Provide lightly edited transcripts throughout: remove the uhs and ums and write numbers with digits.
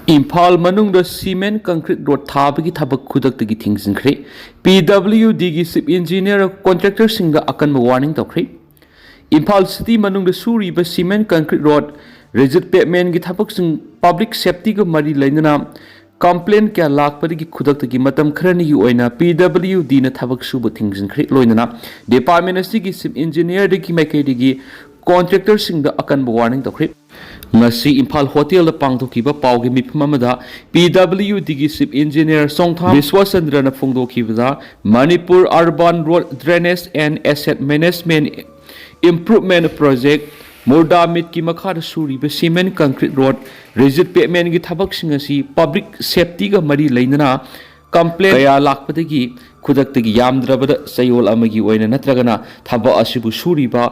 इम्फाल मनुंग cement concrete road थाबगी थबक खुदक्तगी थिंगजिंख्रे PWD की चीफ इंजीनियर कॉन्ट्रैक्टर सिंग अकन वार्निंग तौख्रे इम्फाल सिटी मनुंग सूरीब cement concrete road rigid pavement की थबक सिंग पब्लिक सेफ्टी को मरी लेना कंप्लेन क्या लाखपदगी खुदक्तगी मतम खरनी ओइना PWD न थबक सुब थिंगजिंख्रे लोइना डिपार्टमेंट असि की चीफ इंजीनियर की मैकेडी कॉन्ट्रैक्टर सिंग अकन वार्निंग तौख्रे इम्फाल होटल पांथोखिबा पाउगी मिफम अमदा PWD की चीफ इंजीनियर सोंगथाम विश्वचंद्र न फोंदोखिबदा Manipur urban road drainage and asset management improvement project मोरदामित की मखाद सूरीब cement concrete road rigid pavement की थबकसिंग असि पब्लिक सेफ्टी का मरी लेना कंप्लेन कया लाखपदगी खुदक्तगी यामद्रबद सयोल अमगी ओइना नत्रगना थबक असिबु सूरीबा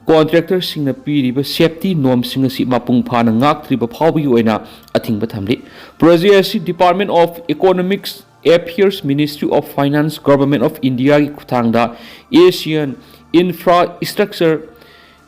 कॉन्ट्रैक्टर सिंह पीरीब सेफ्टी नॉर्म सिंह असि मपुंग फाना ngaktriba phawbi oina athingba thamli project asi department of economics affairs ministry of finance government of india ki khuthangda asian infrastructure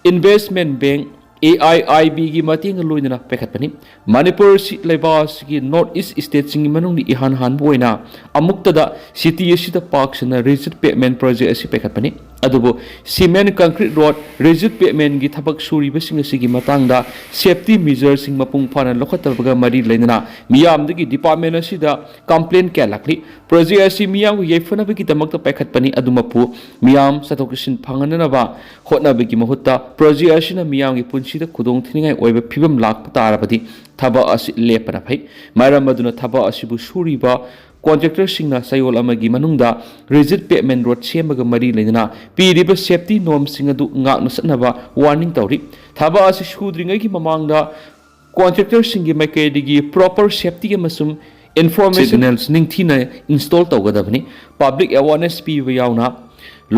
investment bank AIIB की मतेंग लोइना पेखतपनी मणिपुर सि लेबास की नॉर्थ ईस्ट स्टेट सिंग मनुंग इहान हान बोइना अमुक्तदा सिटी असिदा पार्क्सना रिजिड पेमेंट प्रोजेक्ट असि पेखतपनी अदुबो cement concrete road rigid pavement की थबक सूरीब सिंग असि मतंगदा सेफ्टी मेजर सिंग मपुंग फाना लखतबगा मरी लेना मियामदगी डिपार्टमेंट असिदा कंप्लेन क्या लाखली प्रोजेक्ट असि मियाम येफनबगी दमक पेखतपनी अदुमपु मियाम सतोकसिन फंगननबा होटनबगी महुत्ता प्रोजेक्ट असिना मियाम की पुंसीदा खुदोंग थिनिंगाय ओइबा फिबम लाख तारबदी थबक असि लेपना फै मरम अदुना थबक असिबु सूरीबा कॉन्ट्रैक्टर सिंगना सयोल अमगी मनुंगदा रिजिड पेमेंट रोड सेमगा मरी लेना पीरिब सेफ्टी नॉर्म सिंग अदु ngakna satnaba वार्निंग तौरी थबक असि सुद्रिंगै की ममांगदा कॉन्ट्रैक्टर सिंगी मैकेडीगी प्रॉपर सेफ्टी अमसुम इन्फॉर्मेशन सिग्नल्स निंगथिना इंस्टॉल तौगदबनी पब्लिक अवेयरनेस पीबा यावना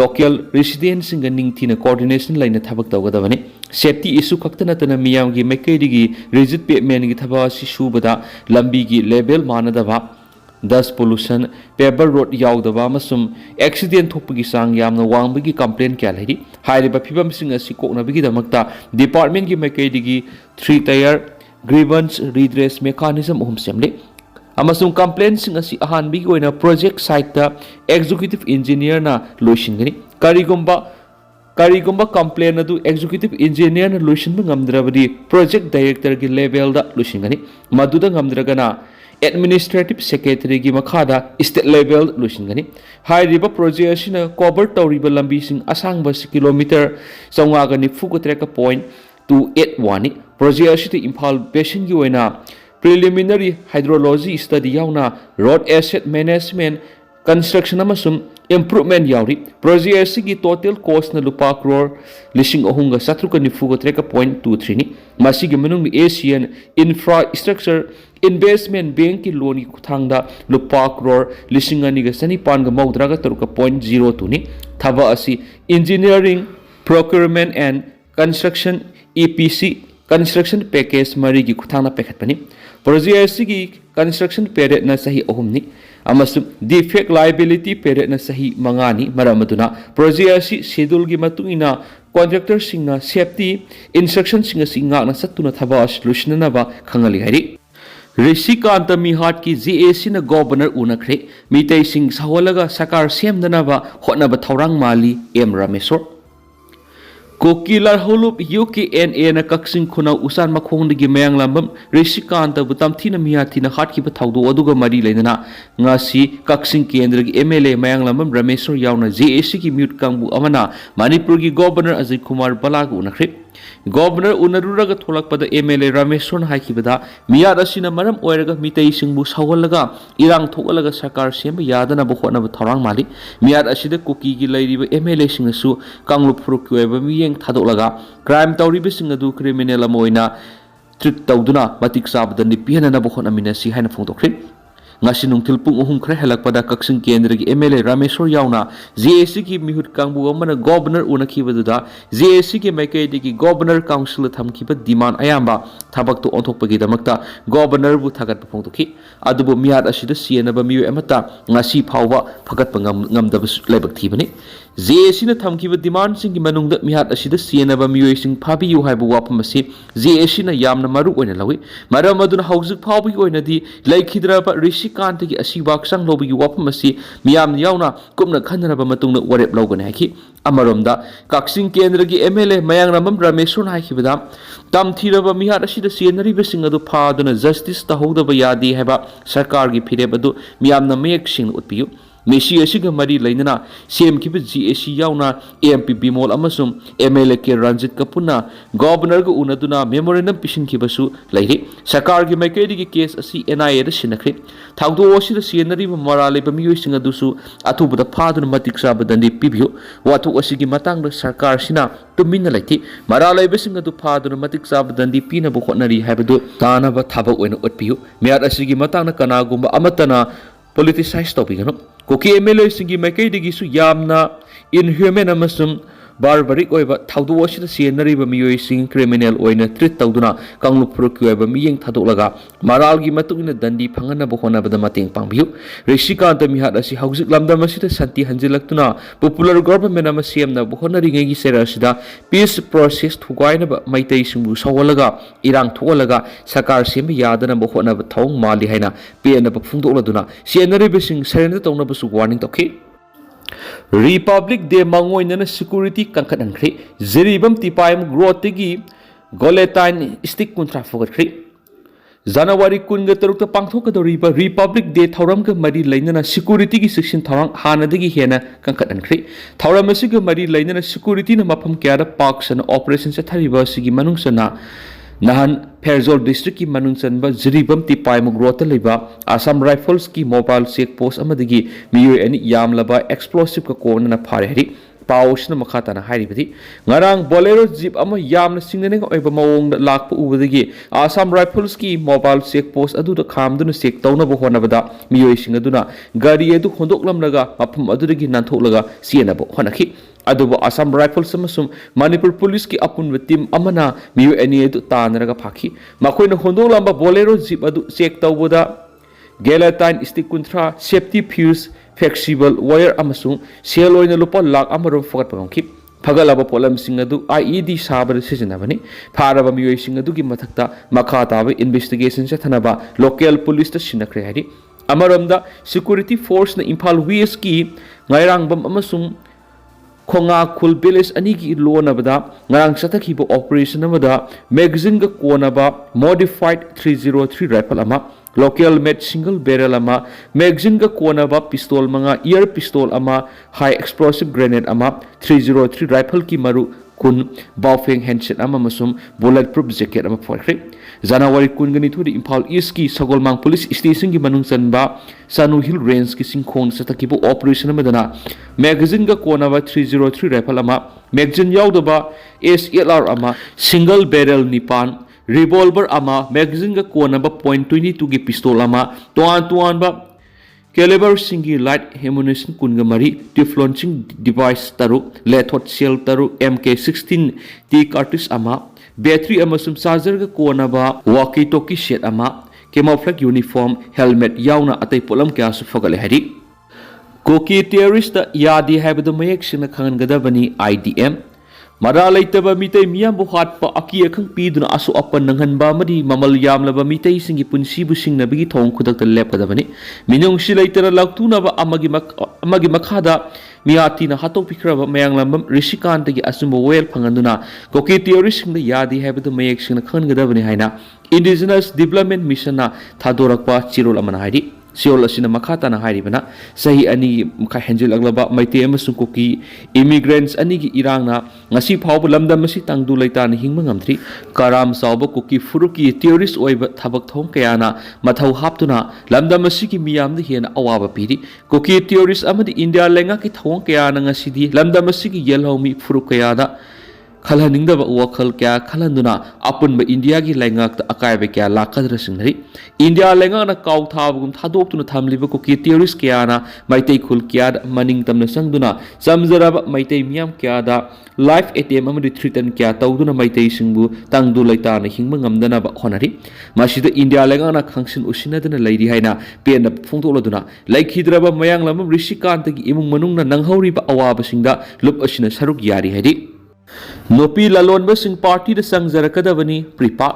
लोकल रेसिडेंट सिंग निंगथिना कोऑर्डिनेशन लाइन थबक तौगदबनी सेफ्टी इशू खक्तना तना मियाम की मैकेडीगी रिजिड पेमेंट की थबक असि सुबदा लंबी की लेवल मानदबा दस पोल्यूशन पेपर रोड याउदबा मसुम एक्सीडेंट थोपगी सांग यामना वांगबगी कंप्लेन क्या लेरी हाइरिबा फिबम सिंग असि कोकनबगी दमकता डिपार्टमेंट की मैकेडीगी 3 टायर ग्रीवेंस रिड्रेस मेकानिज्म ओम सेमले अमसुम कंप्लेन सिंग असि अहानबगी ओइना प्रोजेक्ट साइट ता एग्जीक्यूटिव इंजीनियर ना लोइसिनगनी करीगुंबा कंप्लेन अदु एग्जीक्यूटिव इंजीनियर ना लोइसिनबा ngamdrabadi प्रोजेक्ट डायरेक्टर की लेवल दा लोइसिनगनी मदुदा ngamdragana एडमिनिस्ट्रेटिव सेक्रेटरी की मखादा स्टेट लेवल लुसिंगनी हाइरिबा प्रोजेक्ट असिना कवर तौरिबा लंबी सिंग असांग बस किलोमीटर चौंगागा निफुग ट्रेक पॉइंट 281 प्रोजेक्ट असिते इम्फाल बेसिन की ओइना प्रिलिमिनरी हाइड्रोलॉजी स्टडी यावना रोड एसेट मैनेजमेंट कंस्ट्रक्शन अमसुम इम्प्रूवमेंट यावरी प्रोजेक्ट असि की टोटल कॉस्ट न लुपा करोड़ लिसिंग अहुंगा सत्रुका निफुगा ट्रेक पॉइंट 23 नि मासिगे मनुंग एशियन इंफ्रास्ट्रक्चर इन्वेस्टमेंट बैंक की लोन की खुथांगदा लुपा करोड़ लिसिंग अनिगा सनिपानगा मौद्रागा तरुका पॉइंट 02 नि थबा असि engineering procurement and construction EPC construction package मरी की खुथांगना पेखतपनी प्रोजेक्ट असि की कंस्ट्रक्शन पेरियड न सही अहुमनी अमसुम डिफेक्ट लायबिलिटी पेरियड न सही मंगानी मरमदुना प्रोजेक्ट असि शेड्यूल की मतुंगिना कॉन्ट्रैक्टर सिंगना सेफ्टी इंस्ट्रक्शन सिंग सिंगा न सत्तुना थबा सॉल्यूशननबा खंगली हरि ऋषिकांत मिहाट की JAC न गवर्नर उनखरे मितै सिंग सहोलगा सरकार सेमदनबा होटनबा थौरांग माली M रामेश्वर कोकिलर होलुप UKNA न कक्सिंग खुना उसान मखोंदगी मयांगलंबम ऋषिकांत बुतमथिन मियाथिन हाटखिबा थौदो अदुगा मरी लेना ngasi कक्सिंग केंद्र की MLA मयांगलंबम रमेश्वर यावना JAC की म्यूट कांगबु अमना मणिपुर की गवर्नर अजय कुमार बलाग उनखरे गवर्नर उनरुरगा थोलकपदा MLA रमेश्वर हाइखिबदा मियाद असिना मरम ओइरगा मितै सिंगबु सावलगा इरांग थोगलगा सरकार सेम यादना बखोना थौरांग माली मियाद असिदा कुकी की लैरिबा MLA सिंगसु कांगलुप फुरुक ओइबा मियेंग थादोलगा क्राइम तौरिबा सिंग अदु क्रिमिनल अमोइना ट्रीट तौदुना मतिक साबदा निपिहनना बखोना मिनसी हाइना फोंदोखरे ngasi nungthil pung uhum khre helak pada kaksing kendra gi MLA Rameshwar yauna JAC ki mihut kangbu amana governor unakhibaduda JAC ki maikai digi governor council thamkhiba demand ayamba thabak tu onthokpagi damakta governor bu thagat phongtokhi adubu mihat asida sienaba miyu amata ngasi phawba phagat ngamdaba laibak thibani JAC na thamkhiba demand sing gi manungda mihat asida sienaba miyu sing phabiyu haibu wapam asi JAC na yamna maru oina lawi maram aduna hauzik phawbi oina di laikhidraba rishikant gi asibak sang lobi wapam asi miyam yauna kumna khanraba matungna warep logane haki amaromda kaksing kendra gi MLA mayang ramam Rameshwar haikibada tamthiraba mihat asida sienari besing adu phaduna justice tahudaba yadi haba sarkar gi phireb adu miyamna mayek sing utpiyu Meshi asiga mari lainana CM kiba JAC yauna AMP Bimol amasum MLA ke Ranjit Kapuna governor ga unaduna memorandum pishin kibasu lairi sarkar gi maikedi gi case asi NIA da sinakri thawdo osida sienari morale ba miyo singa dusu athubuda phaduna matik sabadani pibyo watu asigi matang da sarkar sina tumina laiti marale besinga du phaduna matik sabadani pina bu khonari habadu tana ba thaba oina utpiyo miat asigi matang na kanagumba amatana politicize topigano koki MLA singi maikai digi su yamna inhuman amasum barbaric oiba thawdu wasida sienari ba miyoi sing criminal oina treat tawduna kangluk puruk oiba miyeng thadolaga maral gi matungina dandi phangana bo khona bada mating pangbiu rishikant mihat asi haujik lamdam asida santi hanjilaktuna popular government ama siemna bo khona ringai gi sera asida peace process thugaina ba maitai singbu sawalaga irang tholaga sakar sem yadana bo khona ba thong mali haina pena ba phungdoladuna sienari be sing surrender tawna ba su warning tokhi Republic Day mangoinana security kankanankri zeribam tipayam growtigi goletine stick kuntra fogatri January kunga tarukta pangthokadoriba Republic Day thauram ga mari lainana security gi section thawang hanadagi hena kankanankri thauram asiga mari lainana security na mafam kyara parks and operations athariba sigi manungsana Nahan Perzol district ki manungsan ba ziribam tipay mo growth liba Assam Rifles ki mobile check post amadagi miyo ani yamlaba explosive ka ko na phare hari paus na makata na hari bidi ngarang bolero jeep ama yamna singneng oiba mawong lakpa ubadagi Assam Rifles ki mobile check post adu da khamduna check tawna bo hona bada miyo singaduna gari edu hondoklam laga mapum adudagi nantholaga siena bo honakhi adubo Assam Rifles amasum Manipur Police ki apun team amana miyo ani edu tanaraga phaki makoina hondolamba bolero jeep adu check tawboda gelatine stick kuntra safety fuse flexible wire amasung sel oina lupa lakh amarom fogat pangki phagalaba polam singadu IED sabar sijanabani pharaba miyo singadu gi mathakta makha tabe investigation se thanaba local police ta sinakre hari amaromda security force na Imphal West ki ngairangbam amasung Khonga Khul Village ani gi lona bada ngarang sathaki bo operation amada magazine ga kona ba modified 303 rifle ama local made single barrel ama magazine ga kona ba pistol manga ear pistol ama high explosive grenade ama 303 rifle ki maru kun Baofeng handset ama masum bulletproof jacket ama phorkre January kun gani thuri Imphal East ki Sagolmang police station ki manungsan ba Sanu Hill range ki singkhong sathaki bo operation amadana magazine ga kona ba 303 rifle ama magazine yaudaba SLR ama single barrel nipan revolver ama magazine ga kona ba .22 ki pistol ama tuan ba caliber singi light ammunition kunga mari tube launching device taru lethot shell taru MK16 T cartridge ama battery amasum charger ga kona ba walkie talkie set ama camouflage uniform helmet yauna atai polam kya su fogale hari koki terrorist yadi habadu mayek sina khangan gadabani IDM Mara laitaba mitay miyam buhat pa aki akhang piduna asu apan nanghanba madi mamal yamlaba mitay singi punsi busing na bigi thong kudak ta lep kadabani minyong silaitara laktuna ba amagi makhada miyati na hatok pikraba mayang lambam rishikant gi asumbo wel phanganduna koki theory sing da yadi habadu mayak sing na khan gadabani haina indigenous development mission na thadorakpa chirol amana haidi Siol asina makata na hari bana sahi ani mukha henjil aglaba maite amasung koki immigrants ani gi irang na ngasi phawb lamdam masi tangdu laita na hingma ngamthri karam sawba koki furuki terrorist oiba thabak thong kayana mathau haptuna lamdam masi ki miyam de hena awaba piri koki terrorist amadi India lenga ki thong kayana ngasi di lamdam masi ki yelhomi furuk kayada खलहनिंगदब वखल क्या खलहंदुना अपुनब India की लैंगाक अकायब क्या लाकद्र सिंगरी India लैंगाना cow थाबगुम थादोक्तुना थामलिब cookie terrorist क्याना Meitei खुल क्या मनिंग तमना संगदुना समजरब Meitei मियाम क्यादा life एटेम अमदि threaten क्या तौदुना मैतै सिंगबु तंगदु लैताना हिंग ngамदनब honorary मसिद India लैंगाना खंगसिन उसिनदना लैरि हाइना pen फोंदोलदुना लैखिद्रब मयांगलम ऋषिकांतगी इमुंग मनुंगना नंगहौरिबा अवाबसिंगदा loop असिना सरुक यारि हाइदि नोपी ललोनबसिंग party द संगजरकदबनी प्रिपा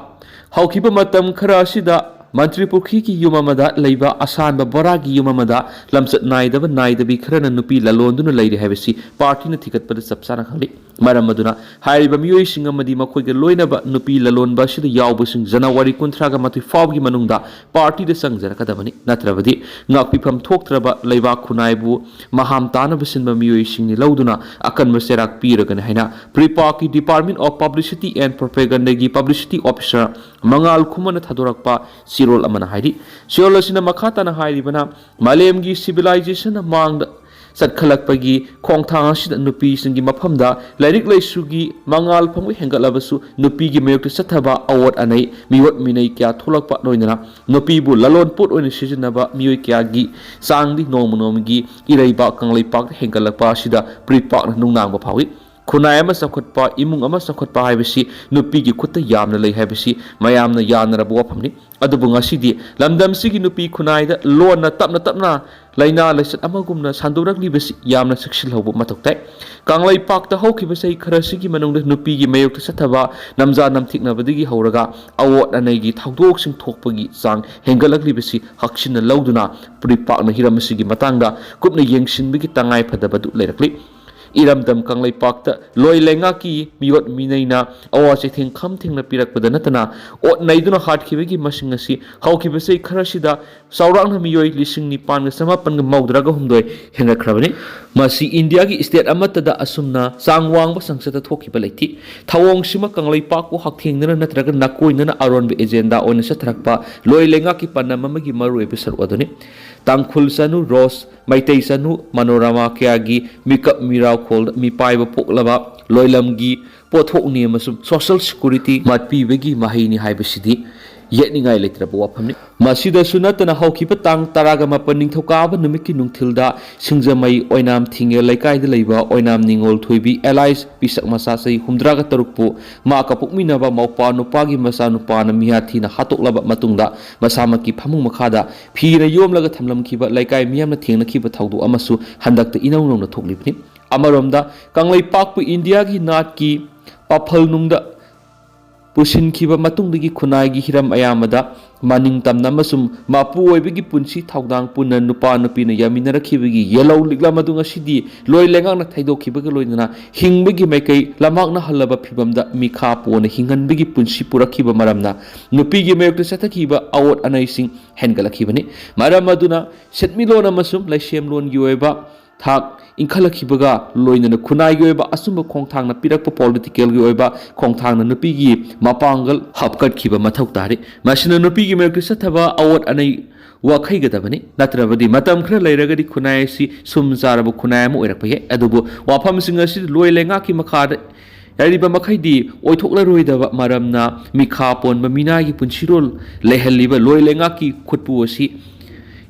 हौखिब मतम खरा असिदा मंत्री पुखी की युममदा लैबा असान बोरा की युममदा लमसत नाइदब नाइदबी खरना नुपी ललोंदुना लैरि हैबसी पार्टी न थिकतपद सबसाना खंगली मरम मदुना हाइरिबा मियोय सिंग अमदी मखोइगे लोइनबा नुपी ललोनबा सिदा यावबसिंग जनवरी 19 मथि फावगी मनुंगदा पार्टी द संगजरकदबनी नत्रबदी ngakpifam thoktraba leiba khunaibu maham tanabsinba miyoy singni lawduna akanma serak piragana haina pripa ki department of publicity and propaganda gi publicity officer mangal khumana thadorakpa sirol amana hairi sirol asina makhatana hairibana malemgi civilization mangda सत्खलकपगी खोंगथांग असिदा नुपी सिंगी मफमदा लाइरिक लाइसुगी मंगाल फंगु हेंगलबसु नुपी गी मयोक सथबा अवॉर्ड अनै मिवत मिनै क्या थोलकपा नोइना नुपी बु ललोन पोट ओइन सिजनबा मियोय क्या गी सांगदी नोमनोमगी इरैबा कंगलै पाक हेंगलकपा असिदा प्रिपाक नुंगनांग फावी खुनाय अमा सखोटपा इमुंग अमा सखोटपा हाइबसी नुपी गी खुत्ता यामना लै हाइबसी मयामना यानरब वफमनि अदुबु ngасidi lamdamsigi nupi khunaida lonna tapna laina laisat amagumna sanduragli yamna siksilhobu matoktai kanglai pakta hokhiba sei kharasigi manungda nupi gi mayok sathaba namja namthikna badigi horaga awot anai gi thawdok sing thokpagi sang hengalagli besi haksina lawduna pripakna hiramsigi matangda kupna yengsinbigi tangai phadabadu leirakli इरमदम कंगलै पाक्ता लोय लेंगा की मियोट मिनैना अवाचे थें खम थेंना पिरकपदा नतना ओट नैदुना हाटखिबगी मसिंग असि हौखिबसै खरसिदा सौरांगना मियोय लिसिंग निपान समापन मौद्रगा हुमदोय हेंगखरबनि मसि India की state अमतदा असुमना सांगवांग संसद थोखिबा लैथि थवोंग सिमा कंगलै पाकु हकथेंगना नत्रगा नकोइनना अरोनबे agenda ओइन सथरकपा लोय लेंगा की पन्नममगी मरुए बिसर ओदनि तांगखुल सनु रोस मैतै सनु मनोरमा क्यागी मिकअप मिराव खोल मिपाइब पोकलबा लोइलमगी पोथोकनि अमसुम सोशल सिक्युरिटी मातपीबगी माहिनी हाइबसिदी येनिंगाय लेत्रब वाफमनि मसिदसु नतना हौखिबा तांग तरागा मापन निंथौकाबा नुमिकि नुंगथिलदा सिंगजमई ओइनाम थिंगे लैकाइदा लैबा ओइनाम निंगोल थोइबी एलाइज पिसक मसासै हुमद्रागा तरुकपु मा कपुकमिनबा मौपा नुपागी मसा नुपाना मियाथीना हातोकलबा मतुंगदा मसामकी फमुंग मखादा फिरा योमलगा थमलमखिबा लैकाइ मियामना थेंगनखिबा थौदु अमसु हंदक्ता इनौनौना थोकलिबनि अमरोमदा कंगलै पाकपु इंडिया की नाट की पाफल नुंगदा पुसिनखिबा मतुंगदगी खुनाइगी हिरम अयामदा मानिंग तमना मसुम मापु ओइबगी पुंसी थौदांग पुन नुपा नुपीना यामिनरखिबगी येलो लिगला मदुंग असिदी लोय लेंगांगना थाइदोखिबगी लोइना हिंगबगी मैकै लमागना हल्लबा फिबमदा मिखा पोना हिंगनबगी पुंसी पुरखिबा मरमना नुपीगी मयोक्ता सथखिबा अवोट अनैसिंग हेनगलखिबनि मरम मदुना सेटमिलोन अमसुम लैसेमलोन गिओइबा थाक इंखलखिबगा लोइनना खुनाइगी ओइबा असुंब खोंथांगना पिरकपा पॉलिटिकल गी ओइबा खोंथांगना नुपीगी मापांगल हपकटखिबा मथौ तारे मसिना नुपीगी मयोक्ता सथबा अवोट अनै वाखैगदबनि नत्रबदि मतम खर लैरगदि खुनाइसि सुमजारब खुनाइ अम ओइरकपये अदुबु वाफमसिंग असि लोय लेंगाकी मखादा यारिबा मखैदि ओइथोकलरोइदबा मरमना मिखा पोनबा मिनागी पुंसिरोल लेहल्लिबा लोय लेंगाकी खुटपु असि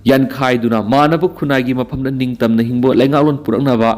यानखाइदुना मानब खुनाइगी मफमना निंगतमना हिंबो लैंगालोन पुरकनबा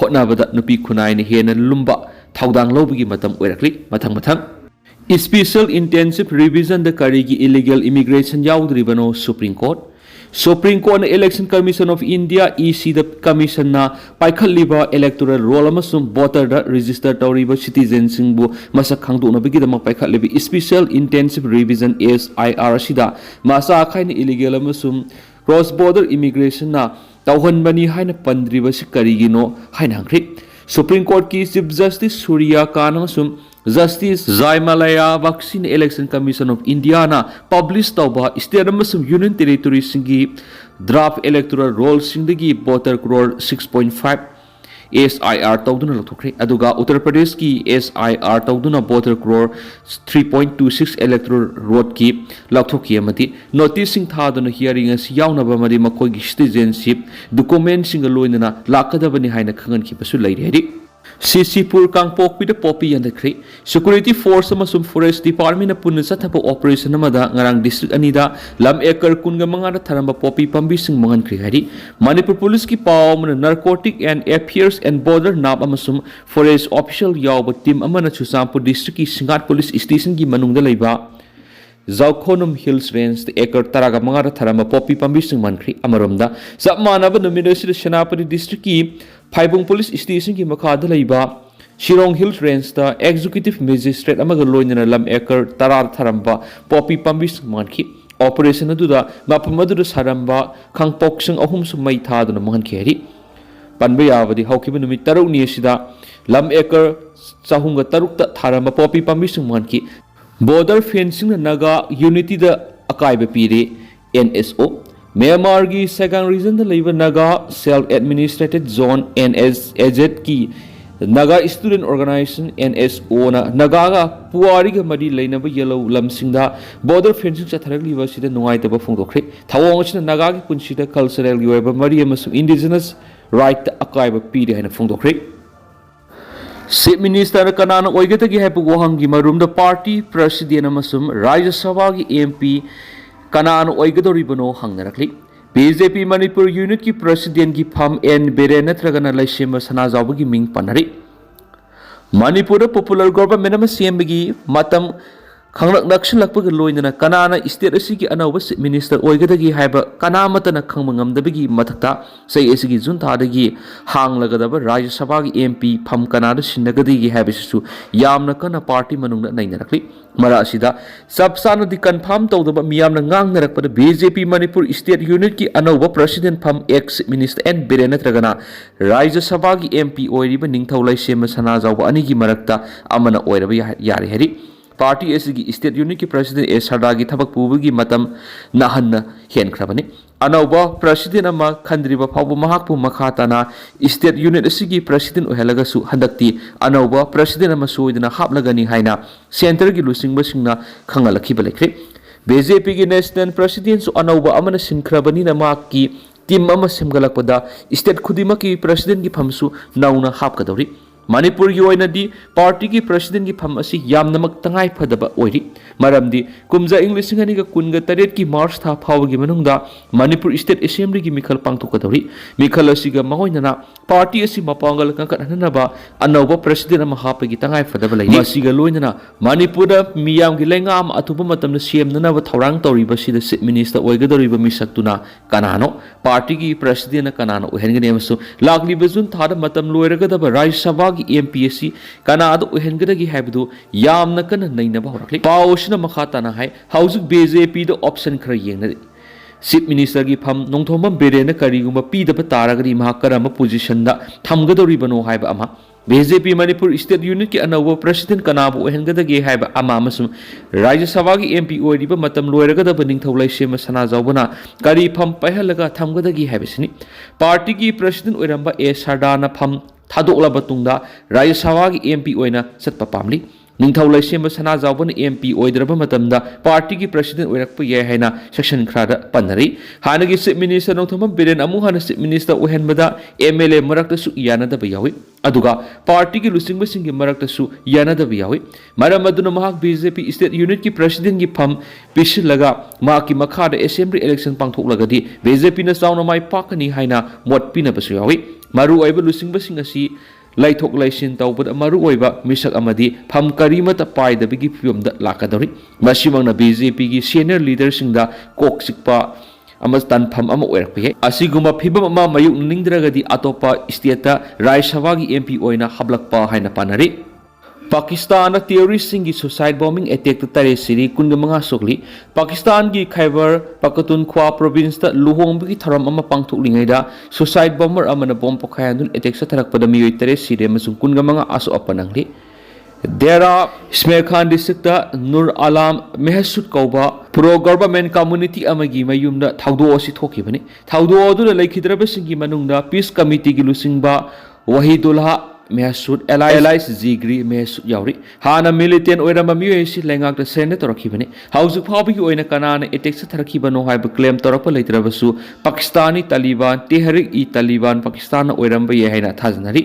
होटनाबदा नुपी खुनाइने हेना लुम्बा थौदांग लौबगी मतम ओइरकली मथंग स्पेशल इंटेंसिव रिविजन द करीगी इलीगल इमिग्रेशन याउद्रिबनो supreme court election commission of India EC द कमीशन ना पाइखलिबा इलेक्टोरल रोल अमसुम वोटर द रजिस्टर तौरिबा सिटीजन सिंगबु मसक खांगदोनबगी दम पाइखलिबि स्पेशल इंटेंसिव रिविजन SIR असिदा मासा खाइन इलीगल अमसुम क्रॉस बॉर्डर इमिग्रेशन ना तौहनबनी हाइन पंद्रिबसि करीगिनो हाइन हंख्रि सुप्रीम कोर्ट की चीफ जस्टिस सूर्या कान अमसुम जस्टिस जायमालया वैक्सीन इलेक्शन कमीशन ऑफ इंडिया ना पब्लिश तौबा स्टेट अमसुम यूनियन टेरिटोरी सिंगी ड्राफ्ट इलेक्टोरल रोल सिंदगी वोटर क्रोर 6.5 SIR तौदुना लथोख्रे अदुगा उत्तर प्रदेश की SIR तौदुना वोटर क्रोर 3.26 इलेक्टोरल रोड की लथोखी अमति नोटिस सिंग थादुना हियरिंग असि यावनबा मदि मखोगी citizenship document Singh लोइनना लाकदबनि हाइना खंगन खिबसु लैरि Sisipur Kangpokpida Popi and the Cree, Security Force Amasum Forest Department Puna Satapo Operation Amada, Ngarang District Anida, Lam Eker Kungamanga Taramba Popi Pambising Mangan Krihari, Manipur Police ki Pawm, Narcotic and Affairs and Border Nab Amasum Forest Official Yaw, Team Amana Chusampo District Singat Police Station Gi Manung de Leba. Zaukonum Hills Range, the Eker Taragamara Tarama Popi Pambising Mankri, Amarumda, Sapmanaba, the Ministry of Shanapati District Ki, Paibung Police Station Ki Makada Laiba, Shirong Hills Range, the Executive Magistrate Amagaloin Lam Eker Tarar Taramba, Popi Pambising Manki, Operation Aduda, Mapamadu Saramba, Kang Poksing Ohum Sumai Tad on the Mankeri, Panbayavadi, Hokibunumi Taru Nishida, Lam Eker Sahunga Tarukta Taramba, Popi Pambising Manki, Border fencing Naga Unity the Akaiba Pire NSO Myanmar की second region the labor Naga self-administrated zone NSAZ की Naga student organization NSO na Naga का पुआरी के मरी लेना भी yellow लमसिंदा border fencing चतरक लिवसी the नोआई तब फंगोखरे थावोंगच न Naga की पुंशी the cultural युवा मरी एमसु indigenous right akaiba pire है न फंगोखरे Chief Minister Kanana Oigatagi Hapugohangi Marum the party president Amasum Rajya Sabha ki MP Kanana Oigadoribano Hangarakli BJP Manipur unit ki president ki Pham N Berena Tragana Laishema Sanazabagi Ming Panari Manipur popular government CMBG Matam Kangnak Nakshan Lakpag Loinana Kanana State Asiki Anawas Minister Oigadagi Haba Kanamatana Kangmangam the Bigi Matata say Esigi Zuntadagi Hang Lagadaba Rajya Sabha MP Pham Kanada Shinagadi Habisu Yamna Kana party Manung Nainakli Marasida Subsana the confirm told the Miam Ngang Narak the BJP Manipur State Unit ki Anova President Pham ex Minister N Berena Tragana Rajya Sabha MP Oiriba Ningthaulai Shema Sanaza Anigi Marakta Amana Oirabi Yari Heri Party SG State Unit ki President S. Hardagi Tabak Pubugi Matam Nahanna Hen Krabani. Anauba President Ama Kandriba Pabu Mahapu Makatana State Unit SG President Uhelagasu Handakti Anauba President Amasu in a Haplagani Haina Center Gilusing Basingna Kangala Kibalekri. BJP ki National President so Anauba Amana Sinkrabani Namaki Tim Ama Simgalakpada State Kudimaki President ki Pamsu Nauna Hapkadori. Manipur ki oina di party ki president ki pham asi yamnamak tangai phadaba oiri maramdi kumja english ngani ka kunga taret ki march tha phawgi manungda Manipur State Assembly ki mikhal pangthokadori mikhal asi ga mahoinana party asi mapangal ka kanhanaba anova president ma hapagi tangai phadaba lai masi ga loinana Manipur da miyam gi lengam atuba matam na CM na ba thorang tori ba si the minister oigadori ba misaktuna kanano party ki president na kanano ohengani amasu lagli bezun thada matam loiraga da Rajya Sabha MPSC Kanada Uhengagi Habdu Yam Nakan Naina Bahrakli Paoshna Makatana Hai Housing BJP the option Kraying Chief Minister gi Pham Nongthomam Berena Kariguma P the Pataragri Mahakarama position da Thamgadoribano Haiba Ama BJP Manipur State Unit ki Anawa President Kanabu Uhengadagi Haiba Ama Masum Rajya Sabha MP Oiriba Matam Loiraga Baning Thaulai Shema Sanazabana Kari Pham Pahalaga Thamgadagi Habisini Party ki President Uramba A Sardana Pham Thadokla Batungda Rajya Sabha ki MP oina satpa pamli Ningthaulai Shema Sanazabana MP oidraba matamda party ki president oirakpa ye haina section khrada panari hanagi chief minister Nongthomam Biren amu hana chief minister ohenbada MLA marakta su yanada ba yawi aduga party ki lusingba singi marakta su yanada ba yawi maram aduna mahak BJP state unit ki president ki pham pisilaga ma ki makhada assembly election pangthoklagadi BJP na sauna mai pakani haina mot pina basu yawi maru oiba lusingba singasi Laitok Laisin Taubut Amaru Oiba Misak Amadi Pham Karimata Pai the Bigi Pium that Lakadori Masimang na BJP senior leaders in the Kok Sikpa Amastan Pham Ama Werpe Asiguma Pibam Ama Mayuk Ningdragadi Atopa Istiata Rai Savagi MP Oina Hablakpa Haina Panari Pakistan terrorist singi suicide bombing attack tare siri kungamanga sokli Pakistan gi Khyber Pakhtunkhwa province ta luhong gi tharam ama pangthuk lingai da suicide bomber amana bomb pokhayan attack sa tharak pada miyoi tare sire masung kungamanga aso apanangli Dera Ismail Khan district ta Nur Alam Mehsud Kauba pro government community amagi mayumda thaudo osi thoki bani thaudo odu laikhidraba singi manungda peace committee gi lusingba Wahidullah Mehsud Elias Zigri Mehsud Yauri Hana militant oirama miyoi lengak da sene torakibani Housing Phabi oina kanana attack sa tharakibano haiba claim torapa leitrabasu Pakistani Taliban Tehrik-i-Taliban Pakistan oiramba ye haina thajanari